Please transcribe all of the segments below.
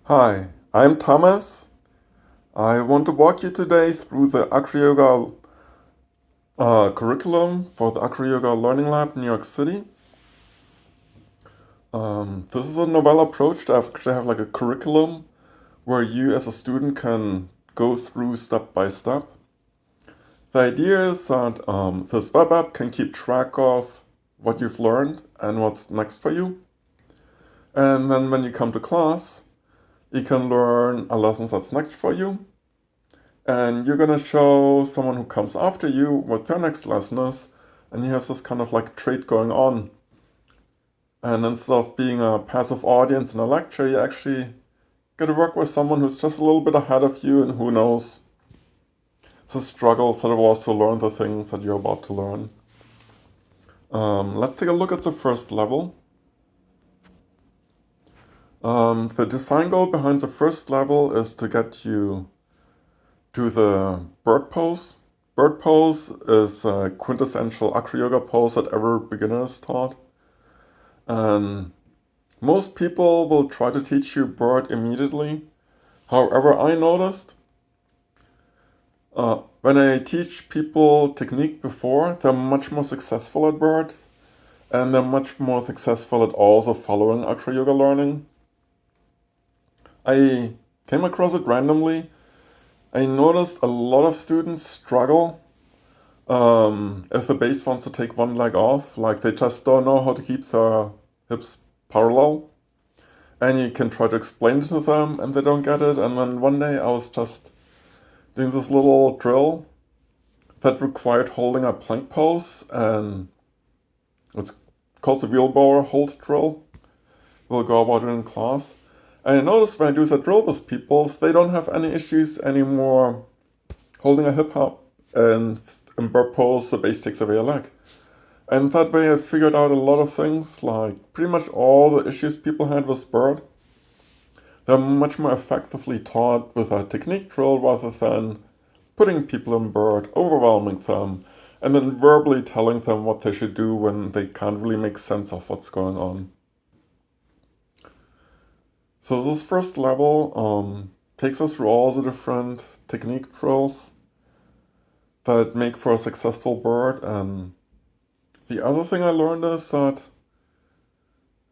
Hi, I'm Thomas. I want to walk you today through the Acroyoga curriculum for the Acroyoga Learning Lab New York City. This is a novel approach to actually have like a curriculum where you as a student can go through step by step. The idea is that this web app can keep track of what you've learned and what's next for you. And then when you come to class, you can learn a lesson that's next for you. And you're gonna show someone who comes after you what their next lesson is, and you have this kind of like trait going on. And instead of being a passive audience in a lecture, you actually get to work with someone who's just a little bit ahead of you and who knows the struggles that it was to learn the things that you're about to learn. Let's take a look at the first level. The design goal behind the first level is to get you to the bird pose. Bird pose is a quintessential acroyoga pose that every beginner is taught. And most people will try to teach you bird immediately. However, I noticed when I teach people technique before, they're much more successful at bird, and they're much more successful at also following acroyoga learning. I came across it randomly. I noticed a lot of students struggle if the bass wants to take one leg off, like they just don't know how to keep their hips parallel. And you can try to explain it to them and they don't get it. And then one day I was just doing this little drill that required holding a plank pose, and it's called the wheelbarrow hold drill. We'll go about it in class. And I noticed when I do that drill with people, they don't have any issues anymore holding a hip up, and in bird pose, the bass takes away a leg. And that way I figured out a lot of things, like pretty much all the issues people had with bird. They're much more effectively taught with a technique drill rather than putting people in bird, overwhelming them, and then verbally telling them what they should do when they can't really make sense of what's going on. So this first level takes us through all the different technique drills that make for a successful bird. And the other thing I learned is that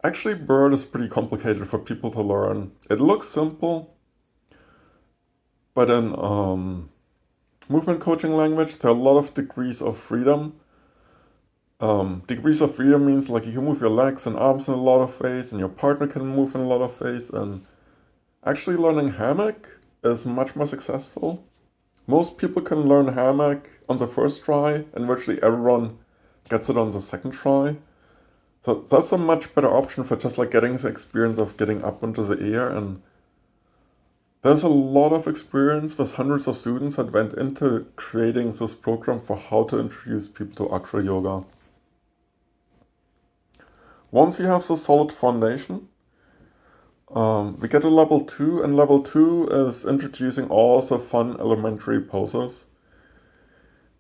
actually bird is pretty complicated for people to learn. It looks simple, but in movement coaching language, there are a lot of degrees of freedom. Degrees of freedom means like you can move your legs and arms in a lot of ways, and your partner can move in a lot of ways. And actually learning hammock is much more successful. Most people can learn hammock on the first try, and virtually everyone gets it on the second try. So that's a much better option for just like getting the experience of getting up into the air. And there's a lot of experience with hundreds of students that went into creating this program for how to introduce people to acroyoga. Once you have the solid foundation, we get to level 2, and level 2 is introducing all the fun elementary poses.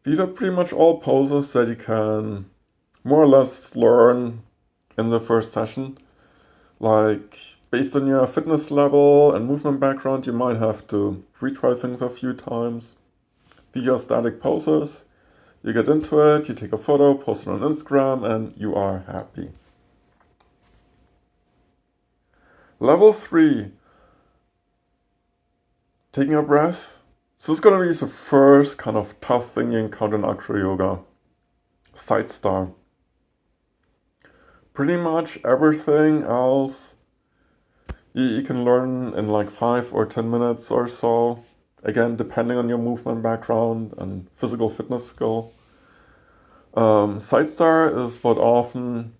These are pretty much all poses that you can more or less learn in the first session. Like, based on your fitness level and movement background, you might have to retry things a few times. These are static poses. You get into it, you take a photo, post it on Instagram, and you are happy. Level 3, taking a breath. So this is going to be the first kind of tough thing you encounter in acroyoga. Side star. Pretty much everything else you can learn in like 5 or 10 minutes or so. Again, depending on your movement background and physical fitness skill. Side star is what often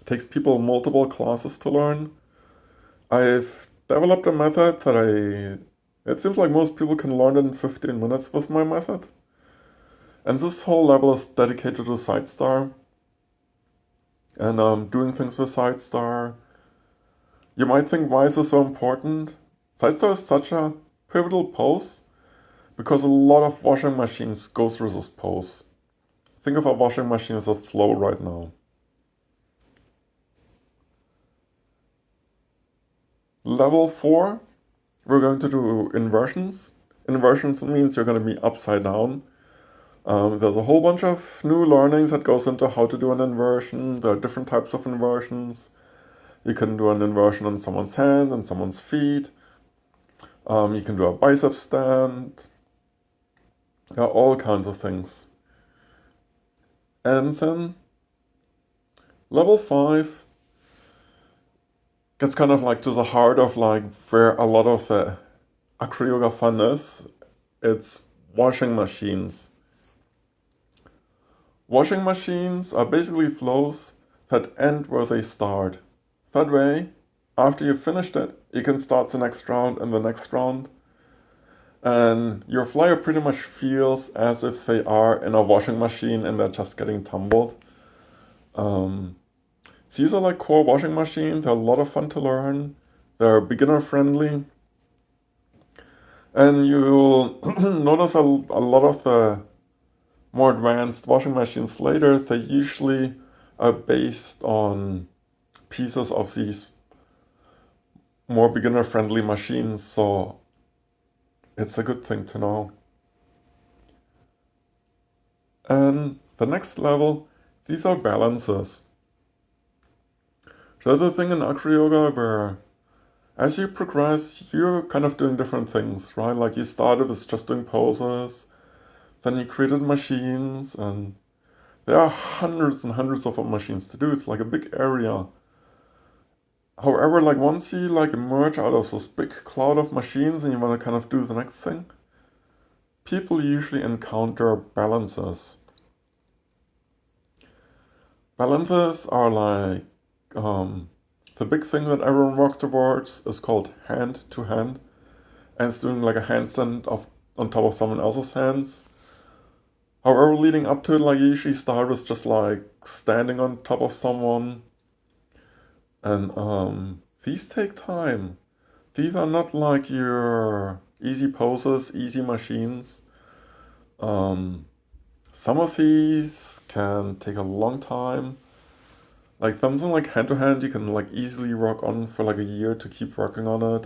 takes people multiple classes to learn. I've developed a method that it seems like most people can learn in 15 minutes with my method. And this whole level is dedicated to side star. And doing things with side star. You might think, why is this so important? Side star is such a pivotal pose because a lot of washing machines go through this pose. Think of a washing machine as a flow right now. Level 4, we're going to do inversions. Inversions means you're going to be upside down. There's a whole bunch of new learnings that goes into how to do an inversion. There are different types of inversions. You can do an inversion on someone's hand and someone's feet. You can do a bicep stand. There are all kinds of things. And then level 5 gets kind of like to the heart of like where a lot of the acroyoga fun is. It's washing machines. Washing machines are basically flows that end where they start. That way, after you've finished it, you can start the next round and the next round. And your flyer pretty much feels as if they are in a washing machine and they're just getting tumbled. These are like core washing machines. They're a lot of fun to learn. They're beginner friendly. And you'll notice a lot of the more advanced washing machines later, they usually are based on pieces of these more beginner friendly machines. So it's a good thing to know. And the next level, these are balances. There's a thing in acroyoga where as you progress, you're kind of doing different things, right? Like you started with just doing poses, then you created machines, and there are hundreds and hundreds of machines to do. It's like a big area. However, like once you like emerge out of this big cloud of machines and you want to kind of do the next thing, people usually encounter balances. Balances are like the big thing that everyone works towards is called hand to hand, and it's doing like a handstand on top of someone else's hands. However, leading up to it, like you usually start with just like standing on top of someone, and these take time. These are not like your easy poses, easy machines. Some of these can take a long time. Like something like hand to hand, you can like easily work on for like a year to keep working on it.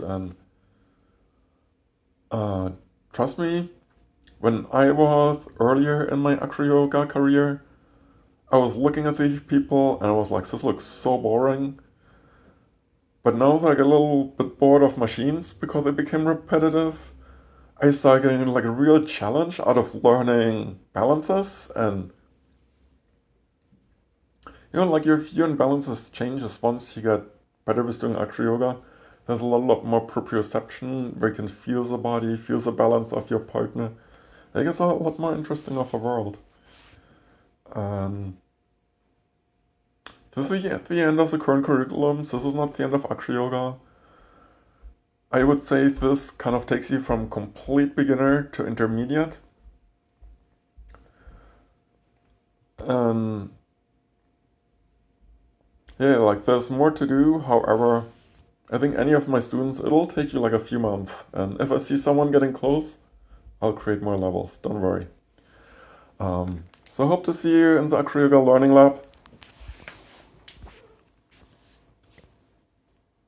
And trust me, when I was earlier in my acroyoga career, I was looking at these people and I was like, this looks so boring. But now that I get a little bit bored of machines because they became repetitive, I started getting like a real challenge out of learning balances. And you know, like your view on balances changes once you get better with doing acroyoga. There's a lot more proprioception where you can feel the body, feel the balance of your partner. I think it's a lot more interesting of a world. This is the end of the current curriculum. This is not the end of acroyoga. I would say this kind of takes you from complete beginner to intermediate. And yeah, like there's more to do. However, I think any of my students, it'll take you like a few months. And if I see someone getting close, I'll create more levels. Don't worry. So I hope to see you in the Acroyoga Learning Lab.